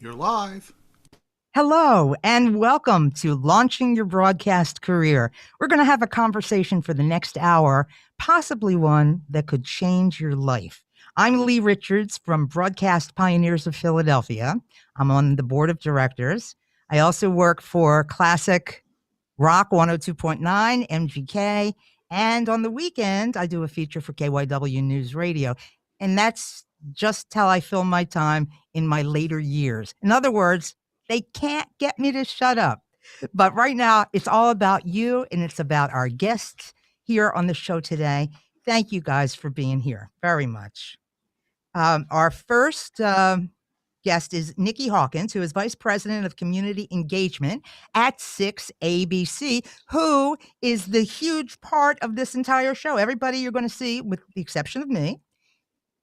You're live. Hello, and welcome to Launching Your Broadcast Career. We're going to have a conversation for the next hour, possibly one that could change your life. I'm Lee Richards from Broadcast Pioneers of Philadelphia. I'm on the board of directors. I also work for Classic Rock 102.9, MGK, and on the weekend, I do a feature for KYW News Radio. And that's just how I fill my time in my later years. In other words, they can't get me to shut up. But right now, it's all about you and it's about our guests here on the show today. Thank you guys for being here very much. Our first guest is Nikki Hawkins, who is Vice President of Community Engagement at 6ABC, who is the huge part of this entire show. Everybody you're going to see, with the exception of me,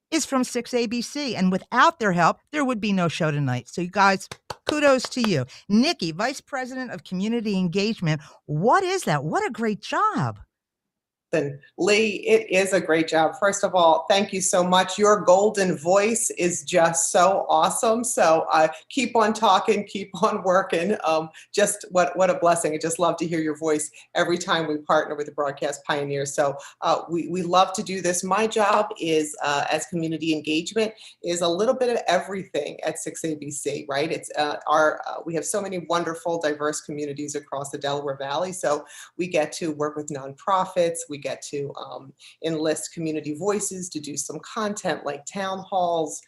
is from 6ABC. And without their help, there would be no show tonight. So you guys, kudos to you. Nikki, Vice President of Community Engagement. What is that? What a great job. And Lee, it is a great job. First of all, thank you so much. Your golden voice is just so awesome. So keep on talking, keep on working. Just what a blessing. I just love to hear your voice every time we partner with the Broadcast Pioneers. So we love to do this. My job is, as community engagement, is a little bit of everything at 6ABC, right? It's we have so many wonderful, diverse communities across the Delaware Valley. So we get to work with nonprofits. We get to enlist community voices to do some content like town halls.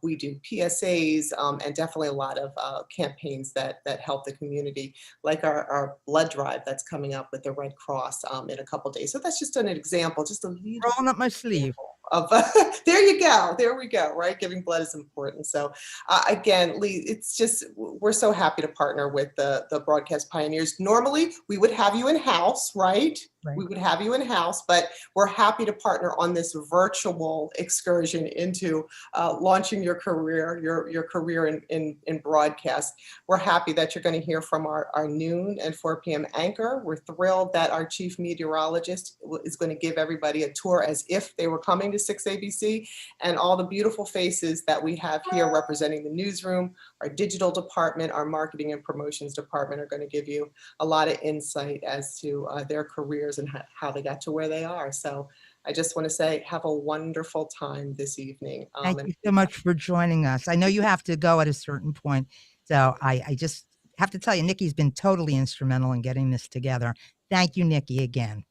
We do PSAs and definitely a lot of campaigns that help the community, like our blood drive that's coming up with the Red Cross in a couple days. So that's just an example, just a little rolling up my sleeve. Of there you go. There we go. Right. Giving blood is important. So again, Lee, it's just, we're so happy to partner with the Broadcast Pioneers. Normally we would have you in house, right? We would have you in house, but we're happy to partner on this virtual excursion into launching your career, your career in broadcast. We're happy that you're going to hear from our noon and 4 p.m. anchor. We're thrilled that our chief meteorologist is going to give everybody a tour as if they were coming to 6ABC, and all the beautiful faces that we have here representing the newsroom, our digital department, our marketing and promotions department are going to give you a lot of insight as to their careers and how they got to where they are. So I just want to say, have a wonderful time this evening. Thank you so much for joining us. I know you have to go at a certain point. So I just have to tell you, Nikki's been totally instrumental in getting this together. Thank you, Nikki, again.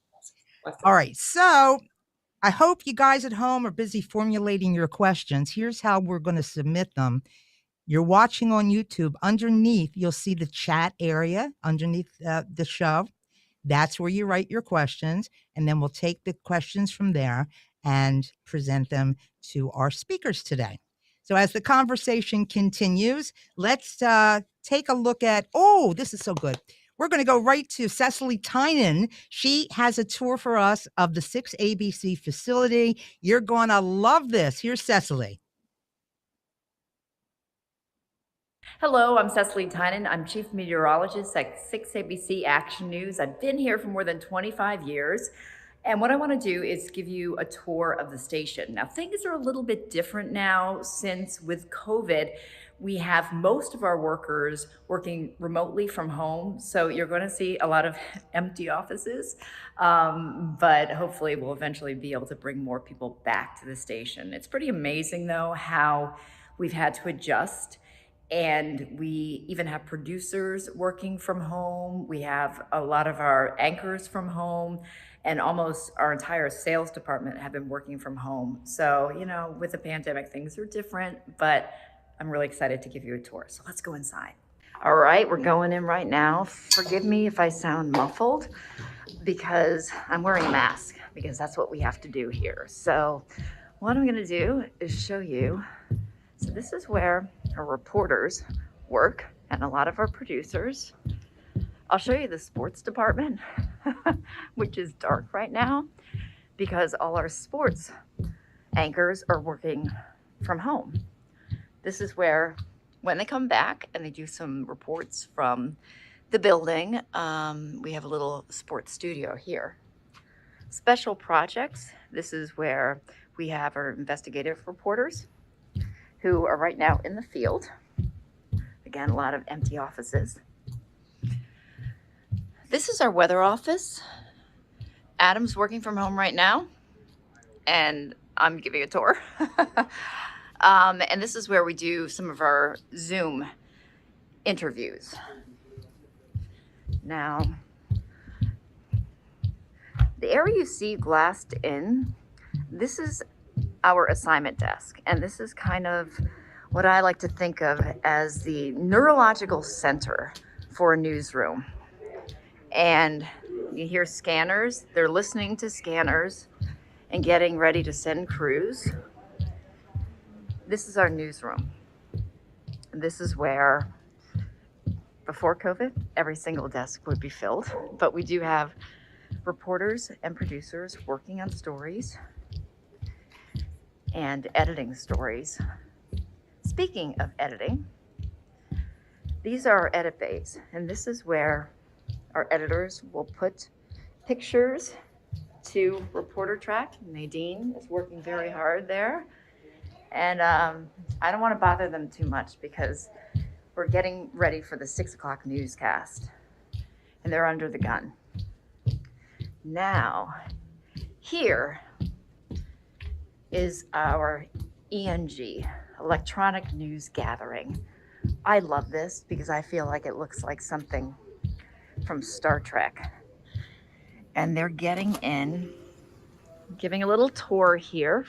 All right. So I hope you guys at home are busy formulating your questions. Here's how we're going to submit them. You're watching on YouTube. Underneath, you'll see the chat area underneath the show. That's where you write your questions, and then we'll take the questions from there and present them to our speakers today. So as the conversation continues, let's take a look at, oh, this is so good. We're going to go right to Cecily Tynan. She has a tour for us of the 6ABC facility. You're going to love this. Here's Cecily. Hello, I'm Cecily Tynan. I'm Chief Meteorologist at 6ABC Action News. I've been here for more than 25 years. And what I want to do is give you a tour of the station. Now, things are a little bit different now since with COVID, we have most of our workers working remotely from home. So you're going to see a lot of empty offices, but hopefully we'll eventually be able to bring more people back to the station. It's pretty amazing though, how we've had to adjust. And we even have producers working from home. We have a lot of our anchors from home, and almost our entire sales department have been working from home. So, you know, with the pandemic, things are different, but I'm really excited to give you a tour. So let's go inside. All right, we're going in right now. Forgive me if I sound muffled because I'm wearing a mask, because that's what we have to do here. So what I'm gonna do is show you. So this is where our reporters work and a lot of our producers. I'll show you the sports department, which is dark right now because all our sports anchors are working from home. This is where, when they come back and they do some reports from the building, we have a little sports studio here. Special projects, this is where we have our investigative reporters who are right now in the field. Again, a lot of empty offices. This is our weather office. Adam's working from home right now, and I'm giving a tour. And this is where we do some of our Zoom interviews. Now, the area you see glassed in, this is our assignment desk. And this is kind of what I like to think of as the neurological center for a newsroom. And you hear scanners, they're listening to scanners and getting ready to send crews. This is our newsroom. This is where, before COVID, every single desk would be filled, but we do have reporters and producers working on stories and editing stories. Speaking of editing, these are our edit bays, and this is where our editors will put pictures to reporter track. Nadine is working very hard there. And I don't want to bother them too much because we're getting ready for the 6 o'clock newscast, and they're under the gun. Now, here is our ENG, electronic news gathering. I love this because I feel like it looks like something from Star Trek. And they're getting in, giving a little tour here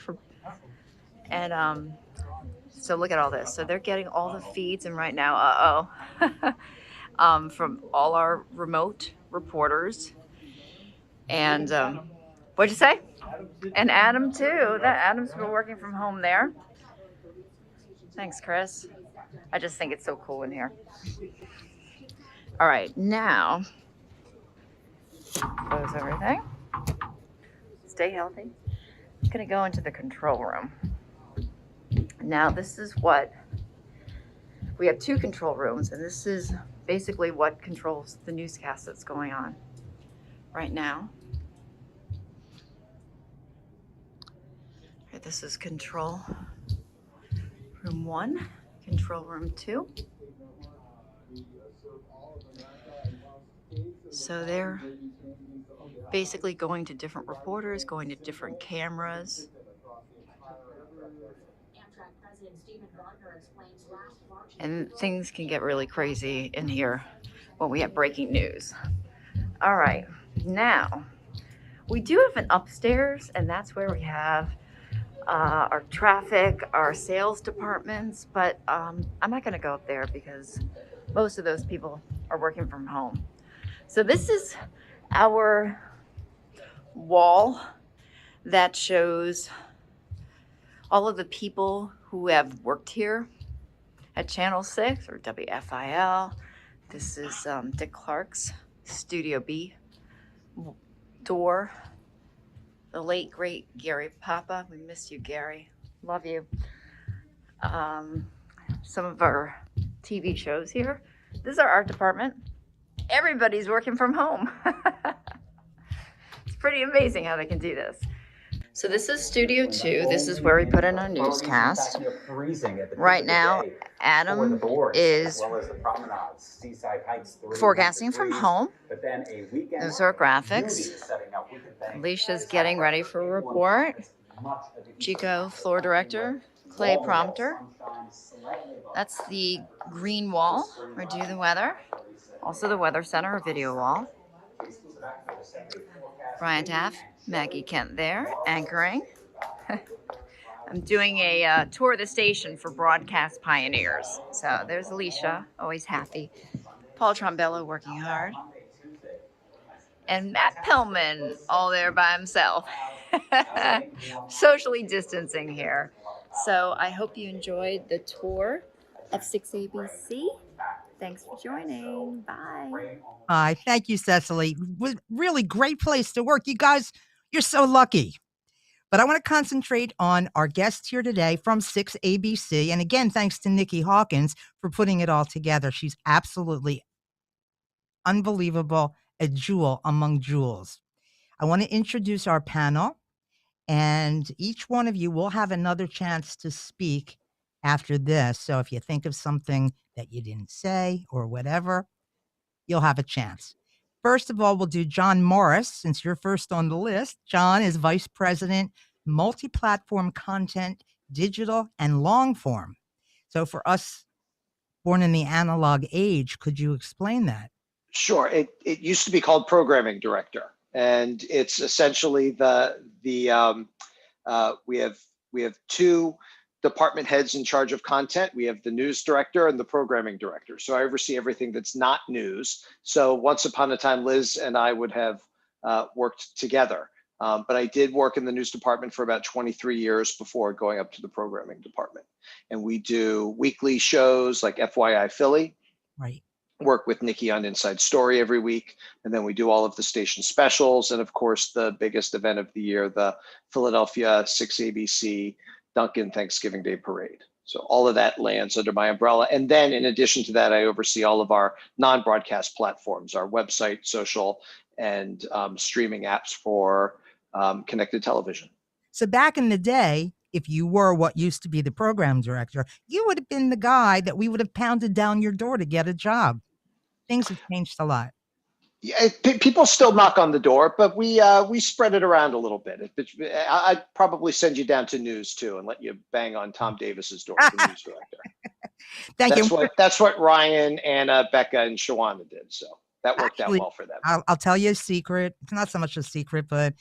so look at all this. So they're getting all the feeds, and right now, from all our remote reporters. And what'd you say? And Adam too. Adam's been working from home there. Thanks, Chris. I just think it's so cool in here. All right, now close everything. Stay healthy. I'm gonna go into the control room. Now this is what we have, 2 control rooms, and this is basically what controls the newscast that's going on right now. Right, this is control room 1, control room 2. So they're basically going to different reporters, going to different cameras. And things can get really crazy in here when we have breaking news. All right, now we do have an upstairs, and that's where we have our traffic, our sales departments, but I'm not gonna go up there because most of those people are working from home. So this is our wall that shows all of the people who have worked here at Channel 6 or WFIL. This is Dick Clark's Studio B door. The late, great Gary Papa. We miss you, Gary. Love you. Some of our TV shows here. This is our art department. Everybody's working from home. It's pretty amazing how they can do this. So this is Studio 2. This is where we put in our newscast. Right now, Adam is forecasting from home. Those are graphics. Alicia's getting ready for a report. Chico, floor director. Clay, prompter. That's the green wall. We do the weather. Also the weather center, a video wall. Brian Taff, Maggie Kent there, anchoring. I'm doing a tour of the station for broadcast pioneers. So there's Alicia, always happy. Paul Trombello working hard. And Matt Pellman, all there by himself. Socially distancing here. So I hope you enjoyed the tour of 6ABC. Thanks for joining. Bye. Hi, thank you, Cecily. Was really great place to work. You guys, you're so lucky. But I want to concentrate on our guest here today from 6ABC. And again, thanks to Nikki Hawkins for putting it all together. She's absolutely unbelievable, a jewel among jewels. I want to introduce our panel, and each one of you will have another chance to speak after this. So if you think of something that you didn't say or whatever, you'll have a chance. First of all, we'll do John Morris, since you're first on the list. John is Vice President, Multi-Platform Content, Digital, and Long Form. So for us born in the analog age, could you explain that? Sure. It used to be called Programming Director, and it's essentially we have two department heads in charge of content. We have the news director and the programming director. So I oversee everything that's not news. So once upon a time, Liz and I would have worked together. But I did work in the news department for about 23 years before going up to the programming department. And we do weekly shows like FYI Philly. Right. Work with Nikki on Inside Story every week. And then we do all of the station specials. And of course, the biggest event of the year, the Philadelphia 6ABC Duncan Thanksgiving Day Parade. So all of that lands under my umbrella. And then in addition to that, I oversee all of our non-broadcast platforms, our website, social, and streaming apps for connected television. So back in the day, if you were what used to be the program director, you would have been the guy that we would have pounded down your door to get a job. Things have changed a lot. Yeah, people still knock on the door, but we spread it around a little bit. I'd probably send you down to news too and let you bang on Tom Davis's door, the news director. Thank you. That's what Ryan, Anna, Becca, and Shawana did. So that worked out well for them. I'll tell you a secret. It's not so much a secret, but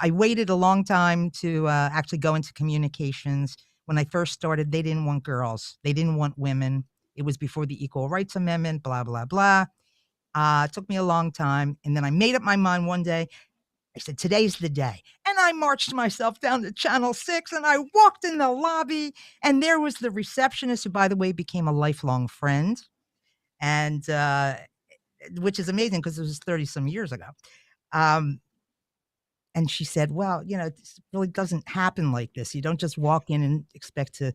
I waited a long time to actually go into communications. When I first started, they didn't want girls. They didn't want women. It was before the Equal Rights Amendment, blah, blah, blah. It took me a long time. And then I made up my mind one day. I said, today's the day. And I marched myself down to Channel 6 and I walked in the lobby. And there was the receptionist, who, by the way, became a lifelong friend. And which is amazing because it was 30 some years ago. And she said, well, this really doesn't happen like this. You don't just walk in and expect to,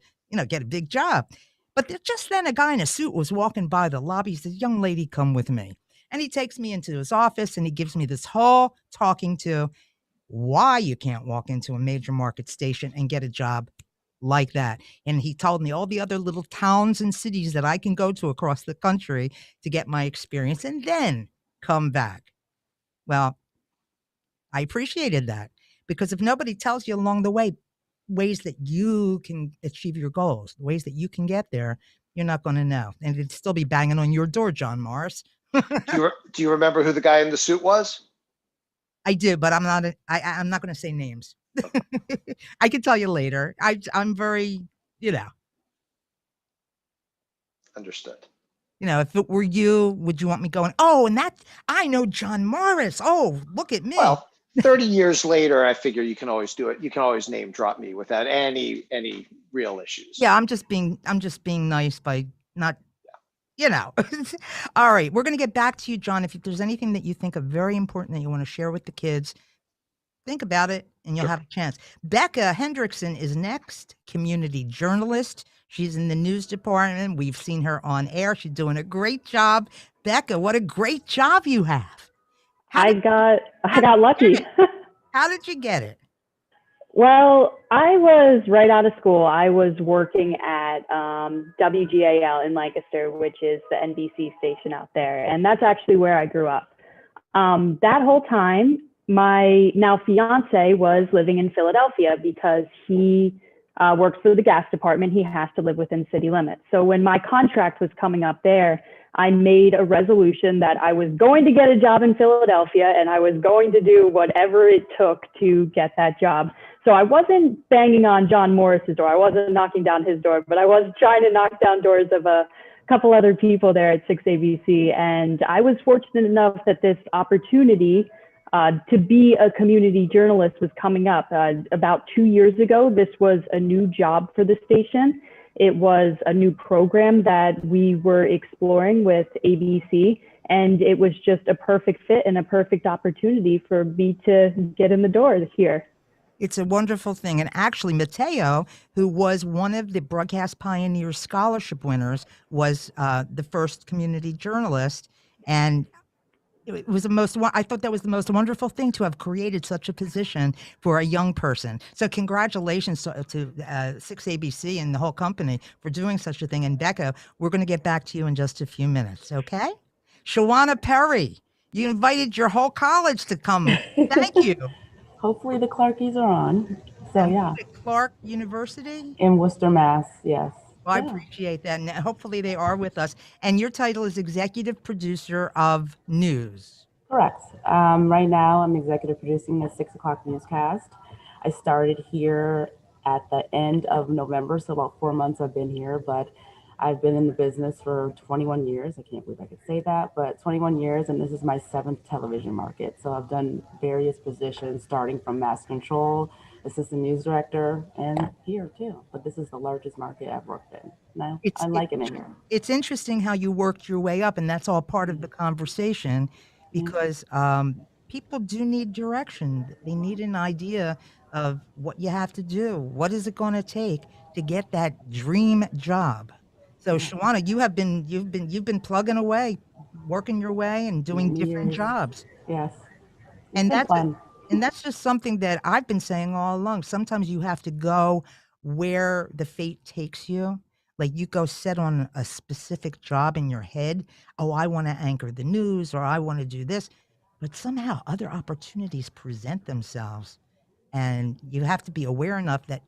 get a big job. But just then a guy in a suit was walking by the lobby. He said, young lady, come with me. And he takes me into his office and he gives me this whole talking to why you can't walk into a major market station and get a job like that. And he told me all the other little towns and cities that I can go to across the country to get my experience and then come back. Well, I appreciated that, because if nobody tells you along the way ways that you can achieve your goals, the ways that you can get there, you're not going to know. And it'd still be banging on your door, John Morris. Do you remember who the guy in the suit was? I do, but I'm not going to say names. I can tell you later. I'm very, Understood. If it were you, would you want me going, oh, and I know John Morris. Oh, look at me. Well, 30 years later, I figure you can always do it. You can always name drop me without any real issues. Yeah, I'm just being nice by not, All right, we're going to get back to you, John. If there's anything that you think of very important that you want to share with the kids, think about it and you'll have a chance. Becca Hendrickson is next, community journalist. She's in the news department. We've seen her on air. She's doing a great job. Becca, what a great job you have. I got lucky. How did you get it? Well, I was right out of school. I was working at WGAL in Lancaster, which is the NBC station out there. And that's actually where I grew up. That whole time, my now fiance was living in Philadelphia because he works for the gas department. He has to live within city limits. So when my contract was coming up there, I made a resolution that I was going to get a job in Philadelphia and I was going to do whatever it took to get that job. So I wasn't banging on John Morris's door. I wasn't knocking down his door, but I was trying to knock down doors of a couple other people there at 6ABC. And I was fortunate enough that this opportunity to be a community journalist was coming up. About 2 years ago, this was a new job for the station. It was a new program that we were exploring with ABC, and it was just a perfect fit and a perfect opportunity for me to get in the door here. It's a wonderful thing. And actually, Mateo, who was one of the Broadcast Pioneers Scholarship winners, was the first community journalist. And it was I thought that was the most wonderful thing to have created such a position for a young person. So congratulations to 6ABC and the whole company for doing such a thing. And Becca, we're going to get back to you in just a few minutes. Okay. Shawana Perry, you invited your whole college to come. Thank you. Hopefully the Clarkies are on. So And yeah, Clark University. in Worcester, Mass. Yes. Well, I Yeah. appreciate that. And hopefully they are with us. And your title is Executive Producer of News. Correct. Right now, I'm executive producing the 6 o'clock newscast. I started here at the end of November, so about 4 months I've been here, but I've been in the business for 21 years. I can't believe I could say that, but 21 years, and this is my 7th television market. So I've done various positions, starting from mass control, assistant news director, and here too. But this is the largest market I've worked in. No, I'm liking it here. It's interesting how you worked your way up, and that's all part of the conversation, because people do need direction. They need an idea of what you have to do. What is it going to take to get that dream job? So, Shawana, you've been plugging away, working your way, and doing different jobs. Yes, And that's fun. and that's just something that I've been saying all along. Sometimes you have to go where the fate takes you. Like you go set on a specific job in your head. Oh, I want to anchor the news, or I want to do this. But somehow other opportunities present themselves. And you have to be aware enough that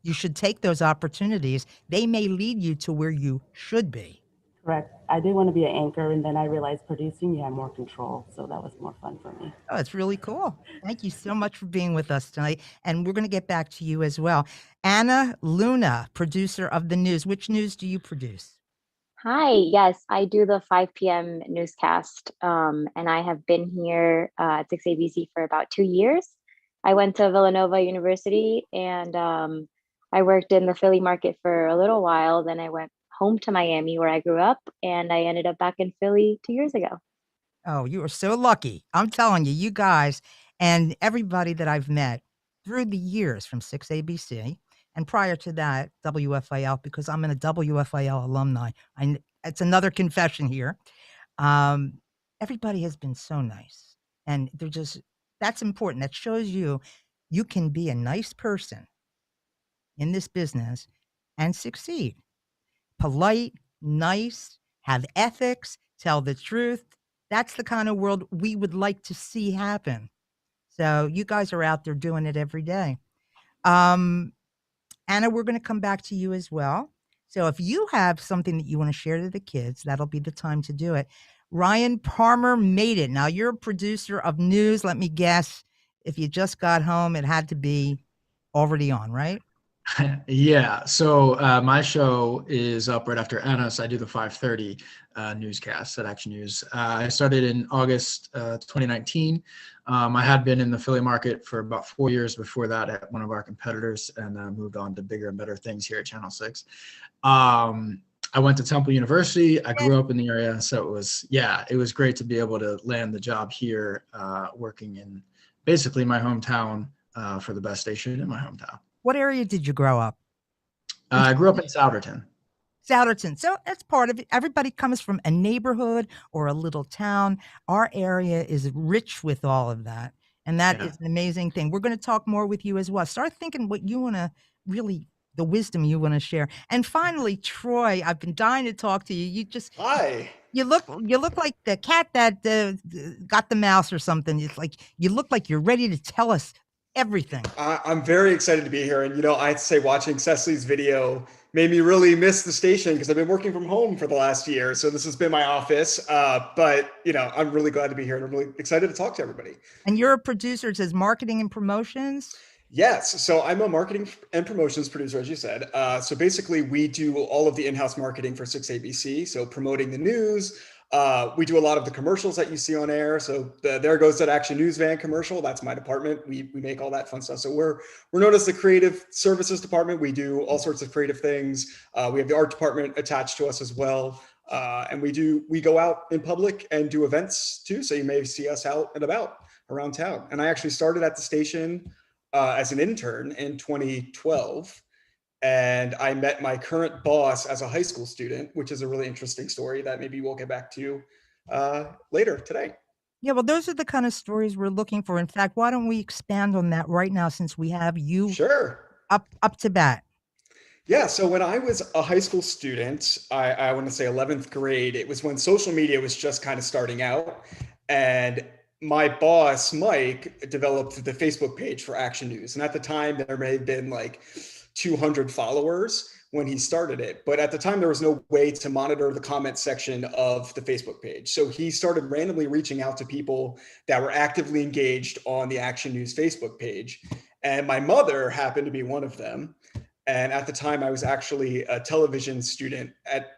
you should take those opportunities. They may lead you to where you should be. Correct. I did want to be an anchor, and then I realized producing, you have more control. So that was more fun for me. Oh, it's really cool. Thank you so much for being with us tonight. And we're going to get back to you as well. Anna Luna, producer of the news. Which news do you produce? Hi, yes, I do the 5 p.m. newscast, and I have been here at 6ABC for about 2 years. I went to Villanova University, and I worked in the Philly market for a little while. Then I went home to Miami, where I grew up, and I ended up back in Philly 2 years ago. Oh, you are so lucky. I'm telling you, you guys and everybody that I've met through the years from 6ABC and prior to that, WFIL, because I'm a WFIL alumni. It's another confession here. Everybody has been so nice. And that's important. That shows you can be a nice person in this business and succeed. Polite, nice, have ethics, tell the truth. That's the kind of world we would like to see happen. So you guys are out there doing it every day. Anna, we're going to come back to you as well. So if you have something that you want to share to the kids, that'll be the time to do it. Ryan Palmer made it. Now you're a producer of news. Let me guess. If you just got home, it had to be already on, right? Yeah. So my show is up right after Anna's. I do the 5:30 newscast at Action News. I started in August 2019. I had been in the Philly market for about 4 years before that at one of our competitors, and moved on to bigger and better things here at Channel 6. I went to Temple University. I grew up in the area, so it was great to be able to land the job here, working in basically my hometown for the best station in my hometown. What area did you grow up? I grew up in Souderton. Souderton. So that's part of it. Everybody comes from a neighborhood or a little town. Our area is rich with all of that. And that is an amazing thing. We're going to talk more with you as well. Start thinking what you want to the wisdom you want to share. And finally, Troy, I've been dying to talk to you. Hi. You look like the cat that got the mouse or something. It's like, you look like you're ready to tell us everything. I'm very excited to be here. And, I have to say, watching Cecily's video made me really miss the station because I've been working from home for the last year. So this has been my office. But, I'm really glad to be here and I'm really excited to talk to everybody. And you're a producer. It says marketing and promotions. Yes. So I'm a marketing and promotions producer, as you said. So basically, we do all of the in-house marketing for 6ABC. So promoting the news. We do a lot of the commercials that you see on air. So there goes that Action News van commercial. That's my department. We make all that fun stuff. So we're known as the creative services department. We do all sorts of creative things. We have the art department attached to us as well. And we go out in public and do events too. So you may see us out and about around town. And I actually started at the station as an intern in 2012. And I met my current boss as a high school student, which is a really interesting story that maybe we'll get back to later today. Yeah, well, those are the kind of stories we're looking for. In fact, why don't we expand on that right now since we have you Sure. up to bat? Yeah, so when I was a high school student, I want to say 11th grade, it was when social media was just kind of starting out. And my boss, Mike, developed the Facebook page for Action News. And at the time, there may have been like 200 followers when he started it. But at the time, there was no way to monitor the comment section of the Facebook page. So he started randomly reaching out to people that were actively engaged on the Action News Facebook page. And my mother happened to be one of them. And at the time, I was actually a television student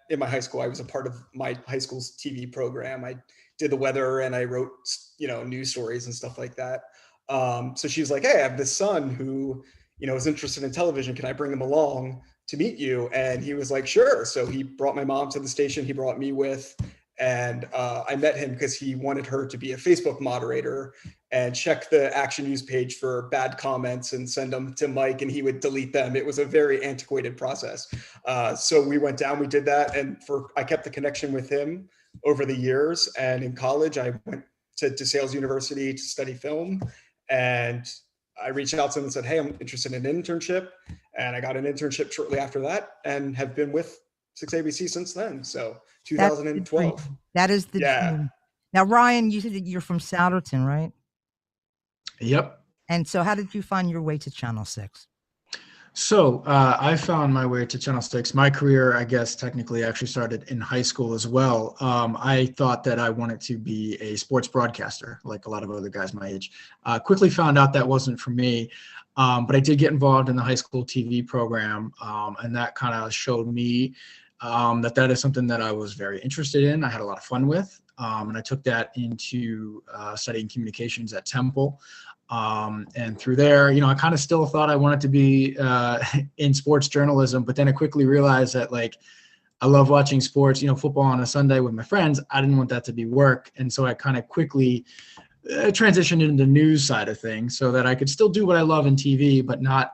in my high school. I was a part of my high school's TV program. I did the weather and I wrote, news stories and stuff like that. So she was like, "Hey, I have this son who, is interested in television. Can I bring him along to meet you?" And he was like, "Sure." So he brought my mom to the station. He brought me with, and I met him because he wanted her to be a Facebook moderator and check the Action News page for bad comments and send them to Mike, and he would delete them. It was a very antiquated process. So we went down, we did that, and I kept the connection with him over the years. And in college, I went to DeSales University to study film, and I reached out to him and said, "Hey, I'm interested in an internship." And I got an internship shortly after that and have been with 6ABC since then. So 2012. That is the Yeah. dream. Now, Ryan, you said that you're from Souderton, right? Yep. And so how did you find your way to Channel 6? So I found my way to Channel 6. My career, I guess, technically actually started in high school as well. I thought that I wanted to be a sports broadcaster, like a lot of other guys my age. Quickly found out that wasn't for me, but I did get involved in the high school TV program, and that kind of showed me that is something that I was very interested in. I had a lot of fun with, and I took that into studying communications at Temple. And through there, I kind of still thought I wanted to be in sports journalism, but then I quickly realized that I love watching sports, football on a Sunday with my friends. I didn't want that to be work. And so I kind of quickly transitioned into the news side of things so that I could still do what I love in TV, but not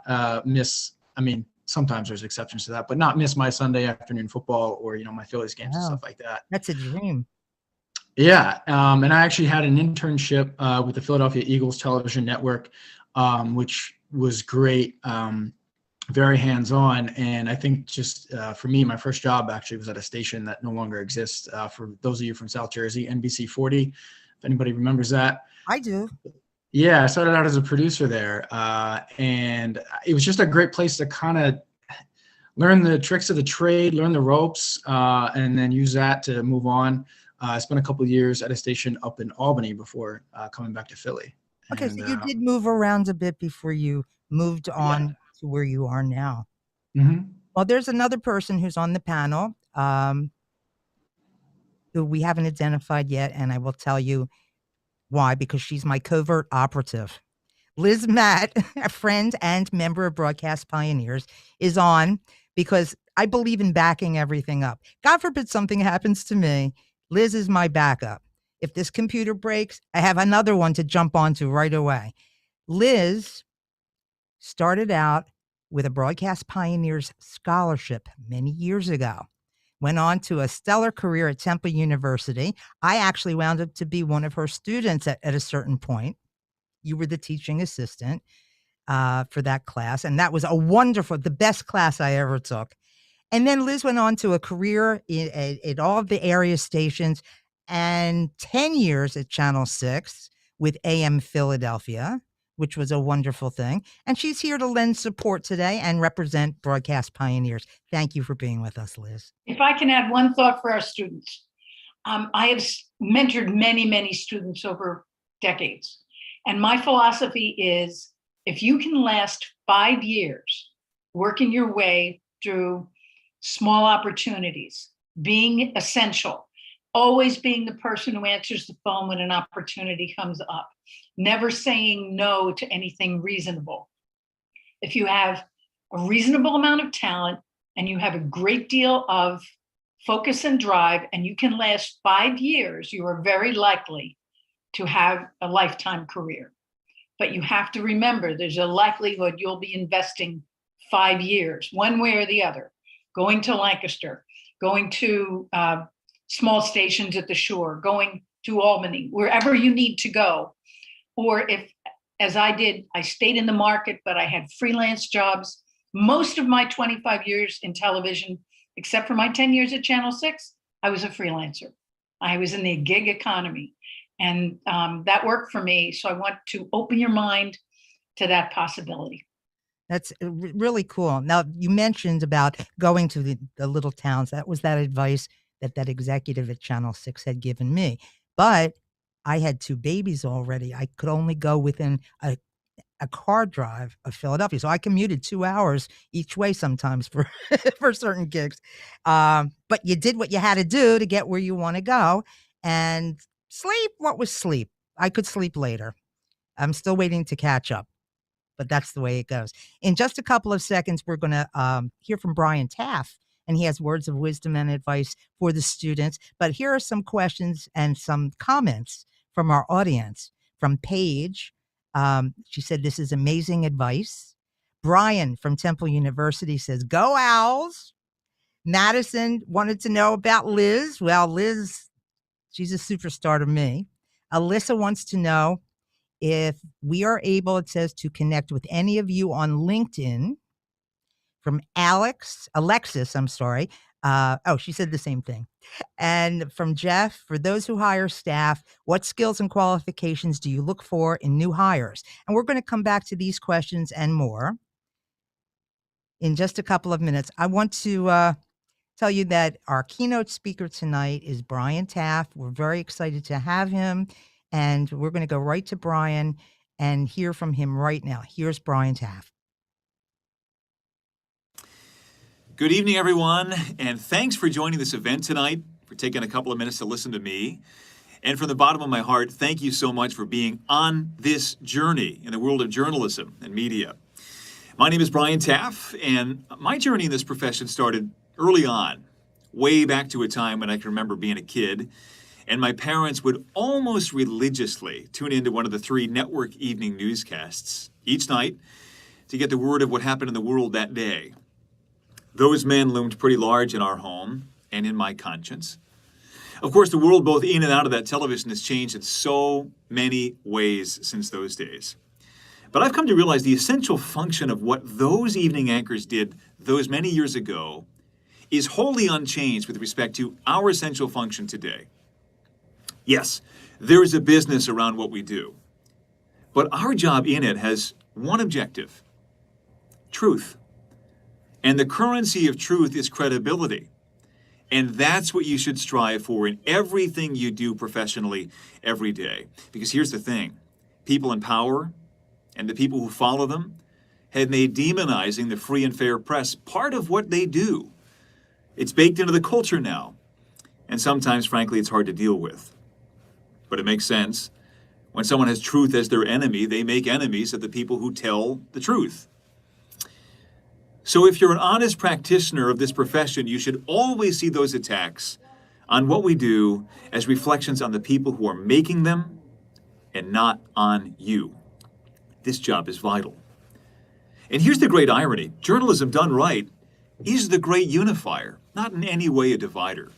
sometimes there's exceptions to that, but not miss my Sunday afternoon football or, my Phillies games and stuff like that. That's a dream. Yeah. And I actually had an internship with the Philadelphia Eagles television network, which was great, very hands-on. And I think just for me, my first job actually was at a station that no longer exists. For those of you from South Jersey, NBC 40, if anybody remembers that. I do. Yeah, I started out as a producer there. And it was just a great place to kind of learn the tricks of the trade, learn the ropes, and then use that to move on. I spent a couple of years at a station up in Albany before coming back to Philly. Okay, so you did move around a bit before you moved on to where you are now. Mm-hmm. Well, there's another person who's on the panel who we haven't identified yet, and I will tell you why, because she's my covert operative. Liz Matt, a friend and member of Broadcast Pioneers, is on because I believe in backing everything up. God forbid something happens to me. Liz is my backup. If this computer breaks, I have another one to jump onto right away. Liz started out with a Broadcast Pioneers scholarship many years ago. Went on to a stellar career at Temple University. I actually wound up to be one of her students at a certain point. You were the teaching assistant for that class. And that was the best class I ever took. And then Liz went on to a career at all of the area stations and 10 years at Channel 6 with AM Philadelphia, which was a wonderful thing. And she's here to lend support today and represent Broadcast Pioneers. Thank you for being with us, Liz. If I can add one thought for our students. I have mentored many, many students over decades. And my philosophy is if you can last 5 years working your way through small opportunities, being essential, always being the person who answers the phone when an opportunity comes up, never saying no to anything reasonable. If you have a reasonable amount of talent and you have a great deal of focus and drive and you can last 5 years, you are very likely to have a lifetime career. But you have to remember there's a likelihood you'll be investing 5 years, one way or the other. Going to Lancaster, going to small stations at the shore, going to Albany, wherever you need to go. Or if, as I did, I stayed in the market, but I had freelance jobs. Most of my 25 years in television, except for my 10 years at Channel 6, I was a freelancer. I was in the gig economy, and that worked for me. So I want to open your mind to that possibility. That's really cool. Now, you mentioned about going to the little towns. That was that advice that executive at Channel 6 had given me. But I had 2 babies already. I could only go within a car drive of Philadelphia. So I commuted 2 hours each way sometimes for for certain gigs. But you did what you had to do to get where you want to go. And sleep, what was sleep? I could sleep later. I'm still waiting to catch up, but that's the way it goes. In just a couple of seconds, we're going to hear from Brian Taff, and he has words of wisdom and advice for the students. But here are some questions and some comments from our audience. From Paige, she said, "This is amazing advice." Brian from Temple University says, "Go Owls." Madison wanted to know about Liz. Well, Liz, she's a superstar to me. Alyssa wants to know if we are able, it says, to connect with any of you on LinkedIn. From Alexis, I'm sorry. She said the same thing. And from Jeff, for those who hire staff, what skills and qualifications do you look for in new hires? And we're going to come back to these questions and more in just a couple of minutes. I want to tell you that our keynote speaker tonight is Brian Taff. We're very excited to have him. And we're going to go right to Brian and hear from him right now. Here's Brian Taff. Good evening, everyone, and thanks for joining this event tonight, for taking a couple of minutes to listen to me. And from the bottom of my heart, thank you so much for being on this journey in the world of journalism and media. My name is Brian Taff, and my journey in this profession started early on, way back to a time when I can remember being a kid. And my parents would almost religiously tune into one of the 3 network evening newscasts each night to get the word of what happened in the world that day. Those men loomed pretty large in our home and in my conscience. Of course, the world both in and out of that television has changed in so many ways since those days. But I've come to realize the essential function of what those evening anchors did those many years ago is wholly unchanged with respect to our essential function today. Yes, there is a business around what we do, but our job in it has one objective: truth. And the currency of truth is credibility. And that's what you should strive for in everything you do professionally every day. Because here's the thing, people in power and the people who follow them have made demonizing the free and fair press part of what they do. It's baked into the culture now, and sometimes, frankly, it's hard to deal with. But it makes sense. When someone has truth as their enemy, they make enemies of the people who tell the truth. So if you're an honest practitioner of this profession, you should always see those attacks on what we do as reflections on the people who are making them and not on you. This job is vital. And here's the great irony. Journalism done right is the great unifier, not in any way a divider.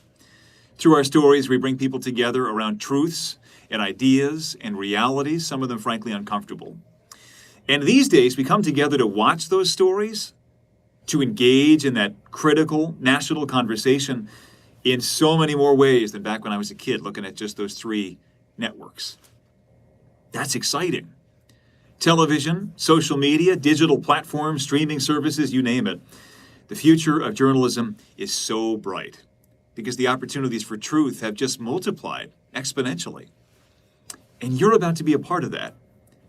Through our stories, we bring people together around truths and ideas and realities, some of them frankly uncomfortable. And these days, we come together to watch those stories, to engage in that critical national conversation in so many more ways than back when I was a kid looking at just those 3 networks. That's exciting. Television, social media, digital platforms, streaming services, you name it. The future of journalism is so bright because the opportunities for truth have just multiplied exponentially. And you're about to be a part of that,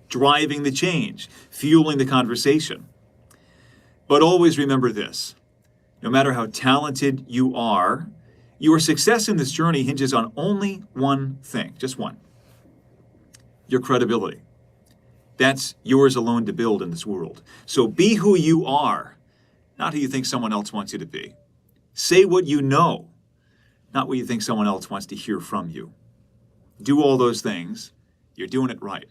driving the change, fueling the conversation. But always remember this, no matter how talented you are, your success in this journey hinges on only one thing, just one: your credibility. That's yours alone to build in this world. So be who you are, not who you think someone else wants you to be. Say what you know, not what you think someone else wants to hear from you. Do all those things. You're doing it right.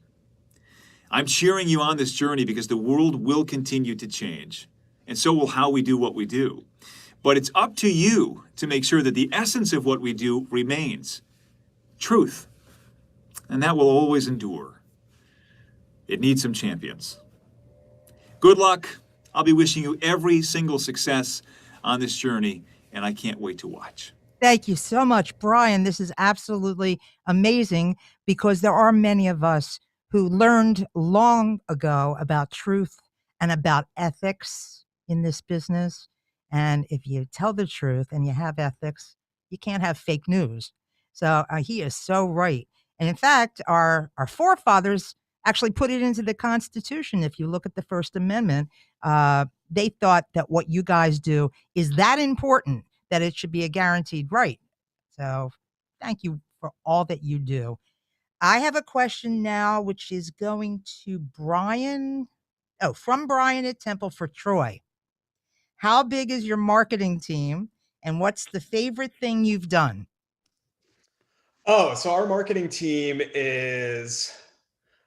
I'm cheering you on this journey because the world will continue to change, and so will how we do what we do. But it's up to you to make sure that the essence of what we do remains truth. and that will always endure. It needs some champions. Good luck. I'll be wishing you every single success on this journey, and I can't wait to watch. Thank you so much, Brian. This is absolutely amazing because there are many of us who learned long ago about truth and about ethics in this business. And if you tell the truth and you have ethics, you can't have fake news. So he is so right. And in fact, our forefathers actually put it into the Constitution. If you look at the First Amendment, they thought that what you guys do is that important that it should be a guaranteed right. So thank you for all that you do. I have a question now, which is going to Brian. Oh, from Brian at Temple for Troy. How big is your marketing team and what's the favorite thing you've done? Oh, so our marketing team is,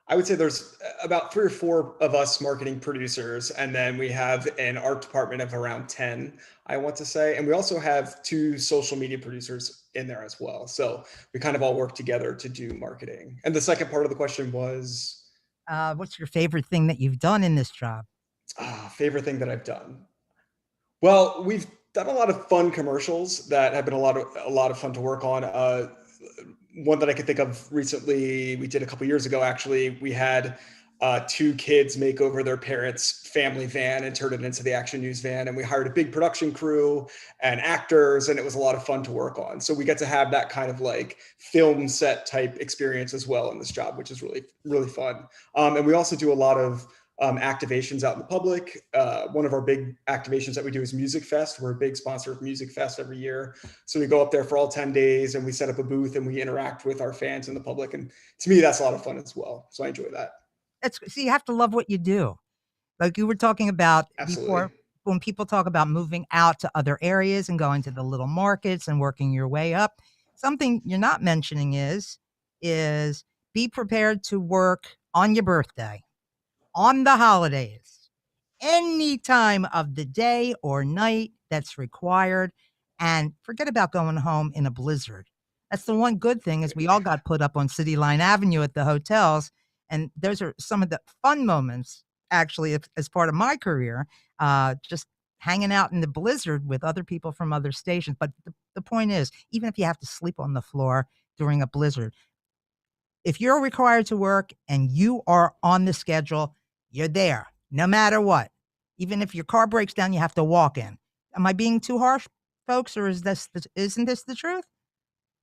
I would say there's about 3 or 4 of us marketing producers, and then we have an art department of around 10, I want to say. And we also have 2 social media producers in there as well. So we kind of all work together to do marketing. And the second part of the question was? What's your favorite thing that you've done in this job? Favorite thing that I've done? Well, we've done a lot of fun commercials that have been a lot of fun to work on. One that I could think of recently, we did a couple years ago, actually, we had 2 kids make over their parents' family van and turn it into the Action News van. And we hired a big production crew and actors, and it was a lot of fun to work on. So we get to have that kind of like film set type experience as well in this job, which is really, really fun. And we also do a lot of activations out in the public. One of our big activations that we do is Music Fest. We're a big sponsor of Music Fest every year. So we go up there for all 10 days and we set up a booth and we interact with our fans and the public. And to me, that's a lot of fun as well. So I enjoy that. See, you have to love what you do. Like you were talking about Absolutely. Before, when people talk about moving out to other areas and going to the little markets and working your way up, something you're not mentioning is be prepared to work on your birthday, on the holidays, any time of the day or night that's required, and forget about going home in a blizzard. That's the one good thing is we all got put up on City Line Avenue at the hotels, and those are some of the fun moments, actually, as part of my career, just hanging out in the blizzard with other people from other stations. But the point is, even if you have to sleep on the floor during a blizzard, if you're required to work and you are on the schedule, you're there, no matter what. Even if your car breaks down, you have to walk in. Am I being too harsh, folks, or isn't this the truth?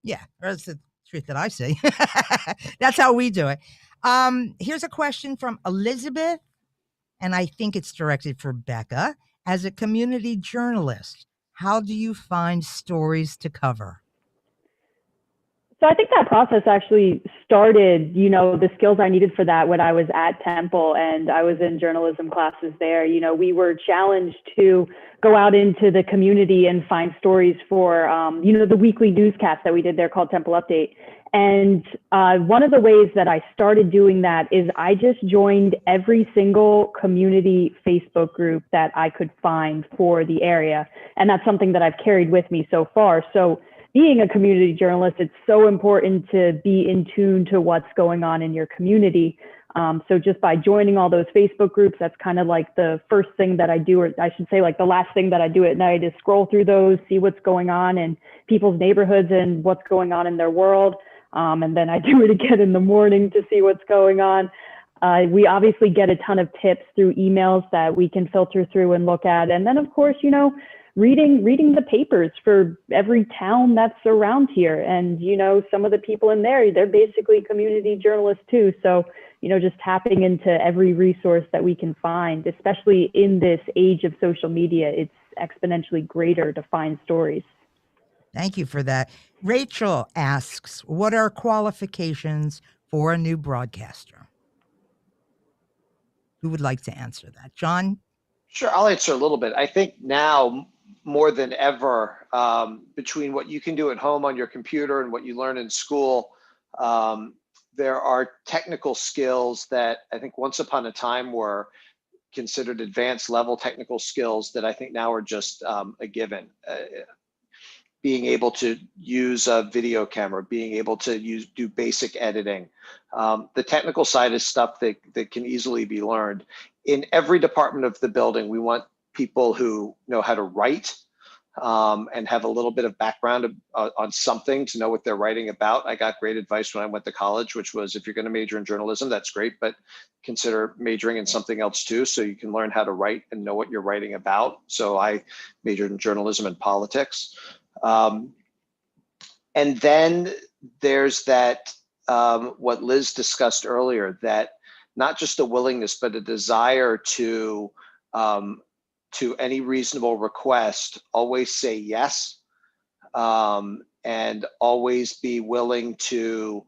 Yeah, that's the truth that I see. That's how we do it. Here's a question from Elizabeth, and I think it's directed for Becca. As a community journalist, how do you find stories to cover? So I think that process actually started, the skills I needed for that when I was at Temple and I was in journalism classes there. We were challenged to go out into the community and find stories for, the weekly newscast that we did there called Temple Update. And one of the ways that I started doing that is I just joined every single community Facebook group that I could find for the area. And that's something that I've carried with me so far. So being a community journalist, it's so important to be in tune to what's going on in your community. So just by joining all those Facebook groups, that's kind of like the first thing that I do, or I should say like the last thing that I do at night is scroll through those, see what's going on in people's neighborhoods and what's going on in their world. And then I do it again in the morning to see what's going on. We obviously get a ton of tips through emails that we can filter through and look at. And then of course, reading the papers for every town that's around here. And, some of the people in there, they're basically community journalists too. So, just tapping into every resource that we can find, especially in this age of social media, it's exponentially greater to find stories. Thank you for that. Rachel asks, what are qualifications for a new broadcaster? Who would like to answer that? John? Sure, I'll answer a little bit. I think now more than ever, between what you can do at home on your computer and what you learn in school, there are technical skills that I think once upon a time were considered advanced level technical skills that I think now are just a given. being able to use a video camera, being able to do basic editing. The technical side is stuff that can easily be learned. In every department of the building, we want people who know how to write, and have a little bit of background on something to know what they're writing about. I got great advice when I went to college, which was, if you're going to major in journalism, that's great, but consider majoring in something else too, so you can learn how to write and know what you're writing about. So I majored in journalism and politics. And then there's that, what Liz discussed earlier, that not just a willingness, but a desire to any reasonable request, always say yes, and always be willing to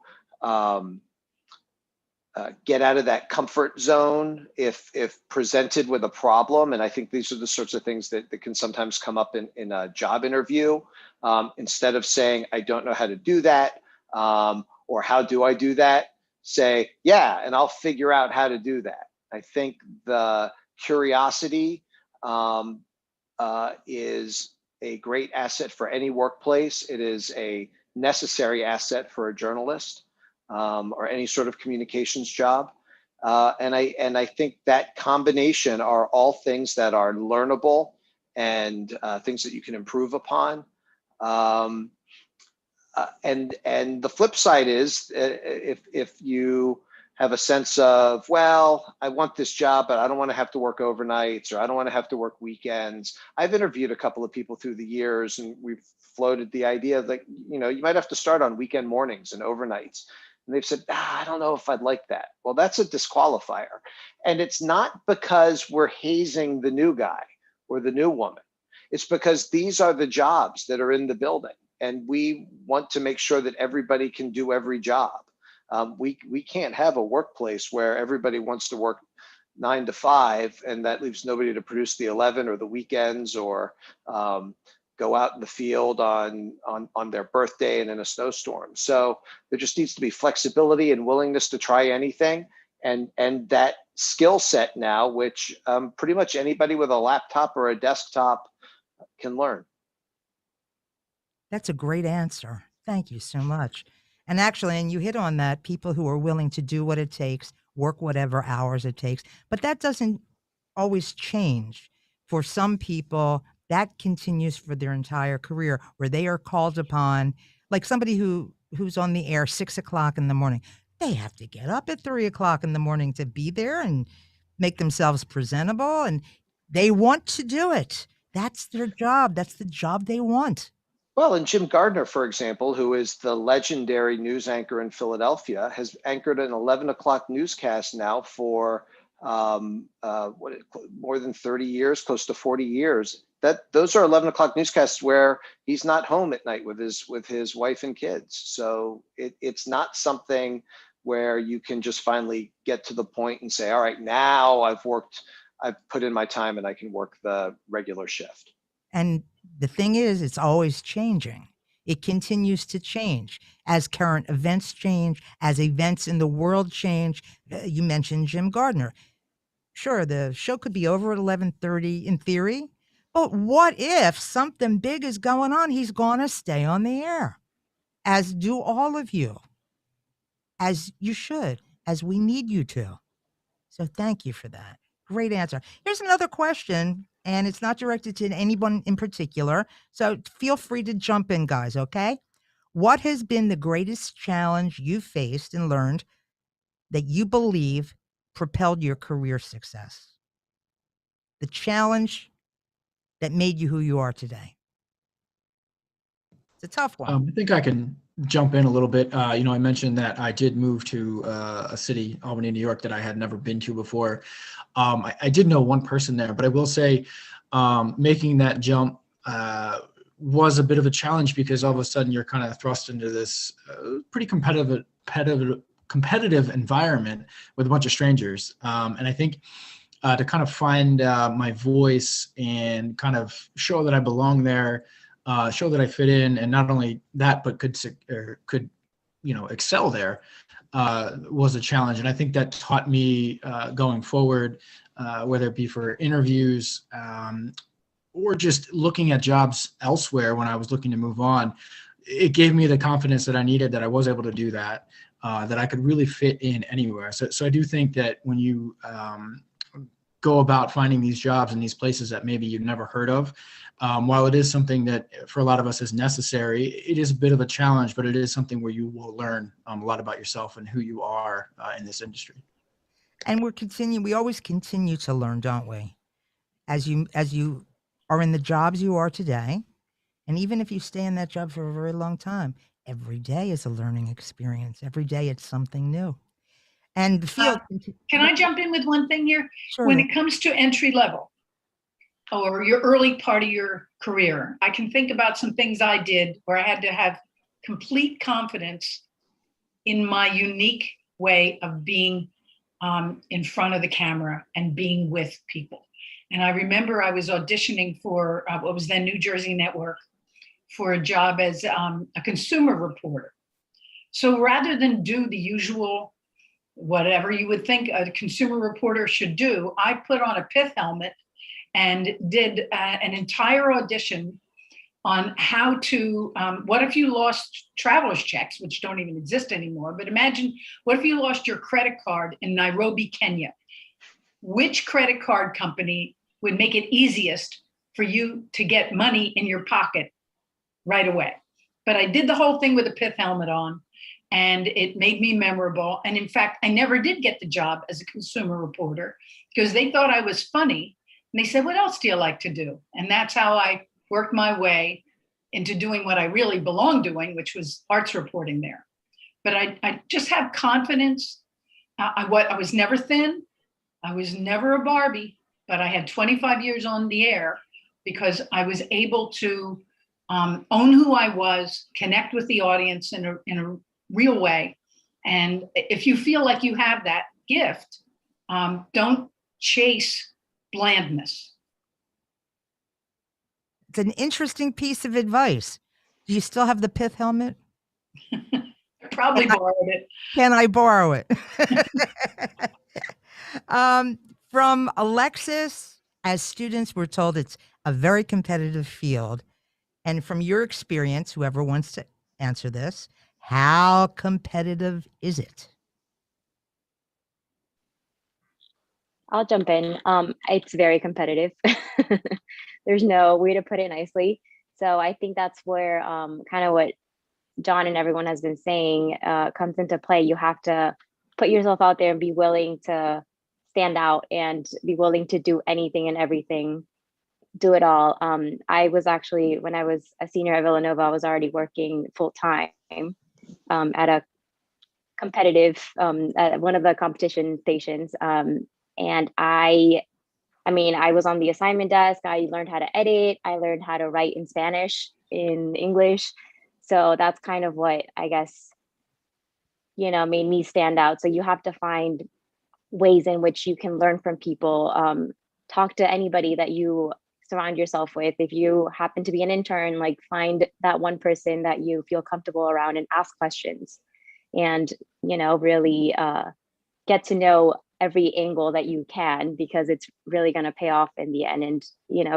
get out of that comfort zone if presented with a problem. And I think these are the sorts of things that can sometimes come up in a job interview. Instead of saying, I don't know how to do that, or how do I do that, say, yeah, and I'll figure out how to do that. I think the curiosity is a great asset for any workplace. It is a necessary asset for a journalist, or any sort of communications job. And I think that combination are all things that are learnable and things that you can improve upon. And the flip side is, if you have a sense of, well, I want this job, but I don't want to have to work overnights, or I don't want to have to work weekends. I've interviewed a couple of people through the years, and we've floated the idea that, you might have to start on weekend mornings and overnights. And they've said, I don't know if I'd like that. Well, that's a disqualifier. And it's not because we're hazing the new guy or the new woman. It's because these are the jobs that are in the building. And we want to make sure that everybody can do every job. We can't have a workplace where everybody wants to work 9 to 5, and that leaves nobody to produce the 11 or the weekends, or go out in the field on their birthday and in a snowstorm. So there just needs to be flexibility and willingness to try anything, and that skill set now, which pretty much anybody with a laptop or a desktop can learn. That's a great answer. Thank you so much. And actually, and you hit on that, people who are willing to do what it takes, work whatever hours it takes, but that doesn't always change. For some people, that continues for their entire career, where they are called upon, like somebody who's on the air 6 o'clock in the morning. They have to get up at 3 o'clock in the morning to be there and make themselves presentable, and they want to do it. That's their job. That's the job they want. Well, and Jim Gardner, for example, who is the legendary news anchor in Philadelphia, has anchored an 11 o'clock newscast now for more than 30 years, close to 40 years. Those are 11 o'clock newscasts where he's not home at night with his wife and kids. So it's not something where you can just finally get to the point and say, all right, now I've put in my time and I can work the regular shift. And the thing is, it's always changing. It continues to change as current events change, as events in the world change. You mentioned Jim Gardner. Sure, the show could be over at 11:30 in theory, but what if something big is going on? He's going to stay on the air, as do all of you, as you should, as we need you to. So thank you for that. Great answer. Here's another question, and it's not directed to anyone in particular, so feel free to jump in, guys, okay? What has been the greatest challenge you faced and learned that you believe propelled your career success? The challenge that made you who you are today. It's a tough one. I think I can jump in a little bit. I mentioned that I did move to a city, Albany, New York, that I had never been to before. I did know one person there, but I will say making that jump was a bit of a challenge, because all of a sudden you're kind of thrust into this pretty competitive environment with a bunch of strangers. And I think to kind of find my voice and kind of show that I belong there, show that I fit in, and not only that, but could excel there, was a challenge. And I think that taught me going forward, whether it be for interviews or just looking at jobs elsewhere when I was looking to move on, it gave me the confidence that I needed, that I was able to do that, that I could really fit in anywhere. So I do think that when you go about finding these jobs in these places that maybe you've never heard of, while it is something that for a lot of us is necessary, it is a bit of a challenge, but it is something where you will learn a lot about yourself and who you are in this industry. And we always continue to learn, don't we? As you are in the jobs you are today, and even if you stay in that job for a very long time, every day is a learning experience. Every day it's something new. And the field. Can I jump in with one thing here? Sure. When it comes to entry level or your early part of your career, I can think about some things I did where I had to have complete confidence in my unique way of being in front of the camera and being with people. And I remember I was auditioning for what was then New Jersey Network for a job as a consumer reporter. So rather than do the usual, whatever you would think a consumer reporter should do, I put on a pith helmet and did an entire audition on how to, what if you lost traveler's checks, which don't even exist anymore, but imagine, what if you lost your credit card in Nairobi, Kenya? Which credit card company would make it easiest for you to get money in your pocket right away? But I did the whole thing with a pith helmet on, and it made me memorable. And in fact, I never did get the job as a consumer reporter because they thought I was funny. And they said, what else do you like to do? And that's how I worked my way into doing what I really belonged doing, which was arts reporting there. But I just have confidence. I was never thin. I was never a Barbie, but I had 25 years on the air because I was able to own who I was, connect with the audience in a real way. And if you feel like you have that gift, don't chase blandness. It's an interesting piece of advice. Do you still have the pith helmet? I probably borrowed it. Can I borrow it? From Alexis, as students, we're told it's a very competitive field. And from your experience, whoever wants to answer this, how competitive is it? I'll jump in. It's very competitive. There's no way to put it nicely. So I think that's where kind of what John and everyone has been saying comes into play. You have to put yourself out there and be willing to stand out and be willing to do anything and everything, do it all. I was actually, when I was a senior at Villanova, I was already working full time at a competitive, at one of the competition stations. And I was on the assignment desk. I learned how to edit. I learned how to write in Spanish, in English. So that's kind of what I guess, made me stand out. So you have to find ways in which you can learn from people, talk to anybody that you surround yourself with. If you happen to be an intern, like find that one person that you feel comfortable around and ask questions and, really get to know every angle that you can, because it's really going to pay off in the end. And,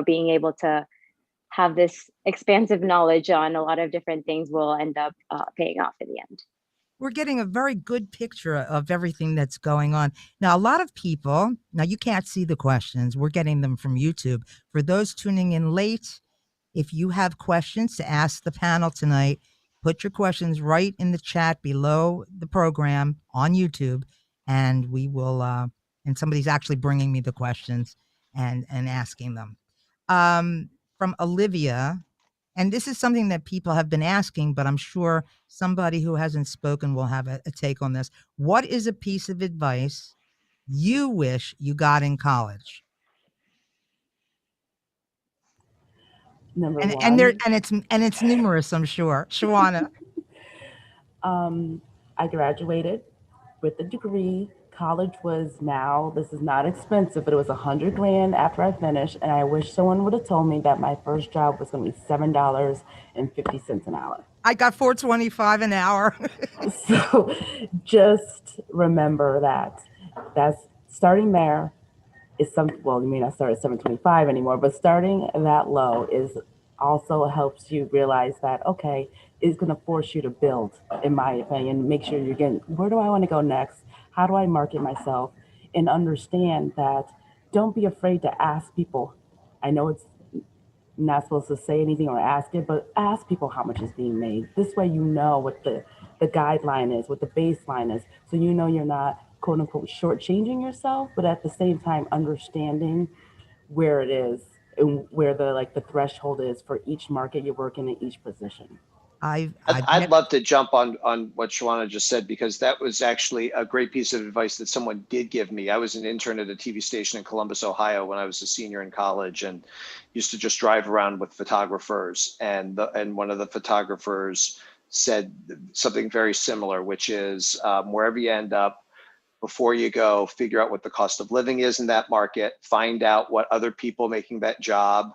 being able to have this expansive knowledge on a lot of different things will end up paying off in the end. We're getting a very good picture of everything that's going on. Now, a lot of people, you can't see the questions. We're getting them from YouTube. For those tuning in late, if you have questions to ask the panel tonight, put your questions right in the chat below the program on YouTube, and we will, and somebody's actually bringing me the questions and asking them. From Olivia, and this is something that people have been asking, but I'm sure somebody who hasn't spoken will have a take on this. What is a piece of advice you wish you got in college? Number one. And it's numerous, I'm sure. Shawana. I graduated with a degree. College was this is not expensive, but it was $100,000 after I finished. And I wish someone would have told me that my first job was going to be $7.50 an hour. I got $4.25 an hour. So just remember that's starting there well, you may not start at 725 anymore, but starting that low is also helps you realize that, okay, it's going to force you to build, in my opinion, make sure you're getting, where do I want to go next? How do I market myself? And understand that don't be afraid to ask people. I know it's not supposed to say anything or ask it, but ask people how much is being made. This way you know what the guideline is, what the baseline is. So you know you're not quote unquote shortchanging yourself, but at the same time understanding where it is and where the threshold is for each market you're working in each position. I'd love to jump on what Shawana just said, because that was actually a great piece of advice that someone did give me. I was an intern at a TV station in Columbus, Ohio, when I was a senior in college, and used to just drive around with photographers. And one of the photographers said something very similar, which is wherever you end up, before you go, figure out what the cost of living is in that market, find out what other people making that job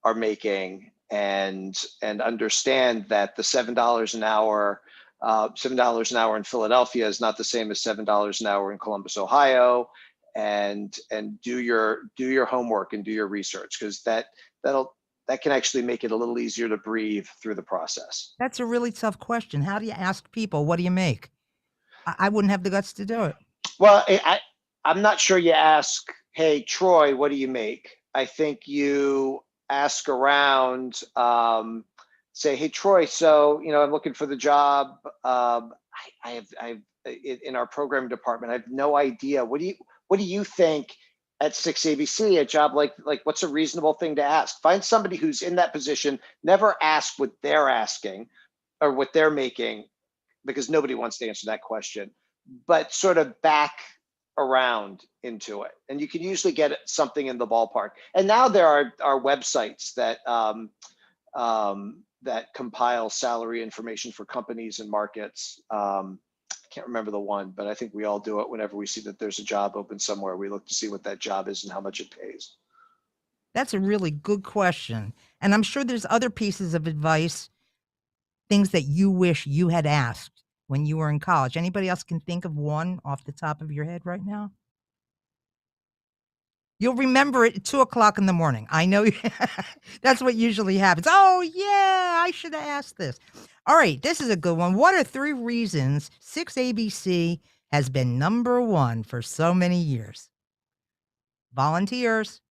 are making, and understand that the $7 an hour, $7 an hour in Philadelphia is not the same as $7 an hour in Columbus, Ohio, and do your homework and do your research, because that can actually make it a little easier to breathe through the process. That's a really tough question. How do you ask people, what do you make? I wouldn't have the guts to do it. Well, I'm not sure you ask, hey, Troy, what do you make? I think you ask around, say, hey, Troy, so, I'm looking for the job. I have in our program department, I have no idea. What do you think at 6ABC, a job like what's a reasonable thing to ask? Find somebody who's in that position. Never ask what they're asking or what they're making, because nobody wants to answer that question, but sort of back around into it, and you can usually get something in the ballpark. And now there are websites that that compile salary information for companies and markets. I can't remember the one, but I think we all do it whenever we see that there's a job open somewhere. We look to see what that job is and how much it pays. That's a really good question. And I'm sure there's other pieces of advice, things that you wish you had asked when you were in college. Anybody else can think of one off the top of your head right now? You'll remember it at 2:00 in the morning. I know that's what usually happens. Oh, yeah, I should have asked this. All right, this is a good one. What are 3 reasons 6ABC has been #1 for so many years? Volunteers.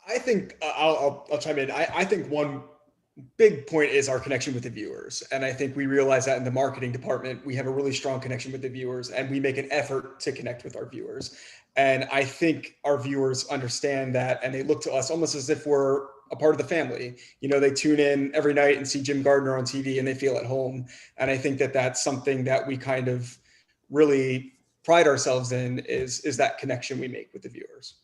I think I'll chime in. I think one big point is our connection with the viewers. And I think we realize that in the marketing department, we have a really strong connection with the viewers, and we make an effort to connect with our viewers. And I think our viewers understand that, and they look to us almost as if we're a part of the family. They tune in every night and see Jim Gardner on TV and they feel at home. And I think that that's something that we kind of really pride ourselves in, is that connection we make with the viewers.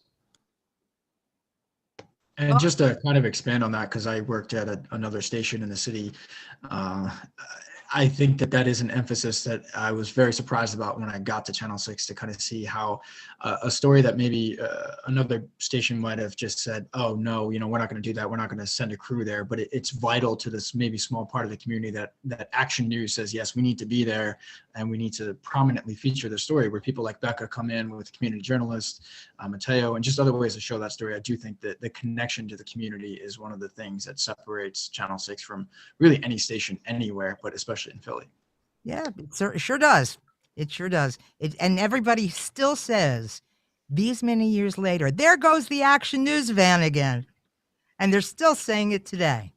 And just to kind of expand on that, because I worked at another station in the city, I think that is an emphasis that I was very surprised about when I got to Channel 6, to kind of see how a story that maybe another station might have just said, oh, no, we're not going to do that. We're not going to send a crew there. But it's vital to this maybe small part of the community that Action News says, yes, we need to be there, and we need to prominently feature the story, where people like Becca come in with community journalists, Mateo, and just other ways to show that story. I do think that the connection to the community is one of the things that separates Channel 6 from really any station anywhere, but especially in Philly. Yeah, it sure does. It sure does. And everybody still says, these many years later, there goes the Action News van again. And they're still saying it today.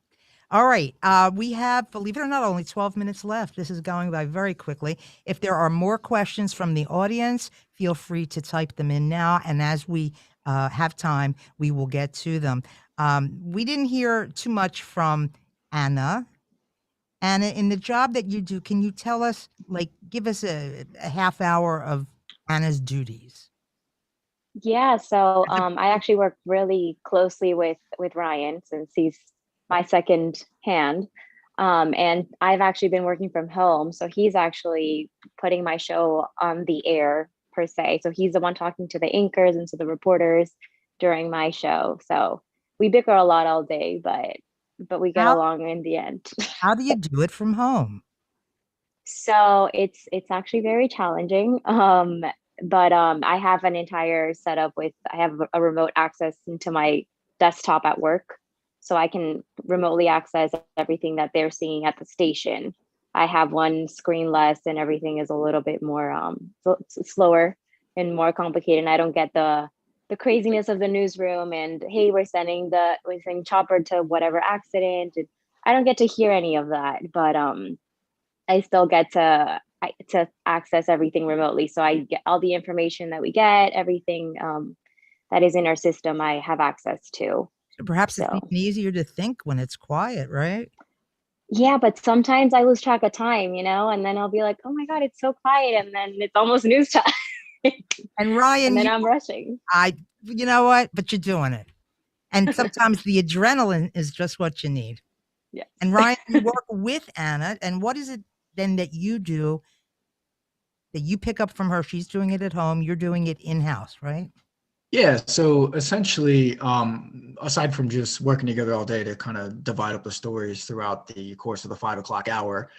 All right. We have, believe it or not, only 12 minutes left. This is going by very quickly. If there are more questions from the audience, feel free to type them in now. And as we have time, we will get to them. We didn't hear too much from Anna. Anna, in the job that you do, can you tell us, give us a half hour of Anna's duties? Yeah, so I actually work really closely with Ryan, since he's my second hand. And I've actually been working from home. So he's actually putting my show on the air, per se. So he's the one talking to the anchors and to the reporters during my show. So we bicker a lot all day, but we get along in the end. How do you do it from home? So it's actually very challenging. But I have an entire setup I have a remote access into my desktop at work. So I can remotely access everything that they're seeing at the station. I have one screen less and everything is a little bit more slower and more complicated. And I don't get the craziness of the newsroom and, hey, we're sending chopper to whatever accident. And I don't get to hear any of that, but I still get to access everything remotely. So I get all the information that we get, everything that is in our system, I have access to. Perhaps it's So even easier to think when it's quiet, right? yeah, but sometimes I lose track of time, and then I'll be like, oh my God, it's so quiet. And then it's almost news time. And Ryan, and then I'm rushing. You know what? But you're doing it. And sometimes the adrenaline is just what you need. Yes. And Ryan, you work with Anna. And what is it then that you do that you pick up from her? She's doing it at home. You're doing it in-house, right? Yeah, so essentially, aside from just working together all day to kind of divide up the stories throughout the course of the 5 o'clock hour,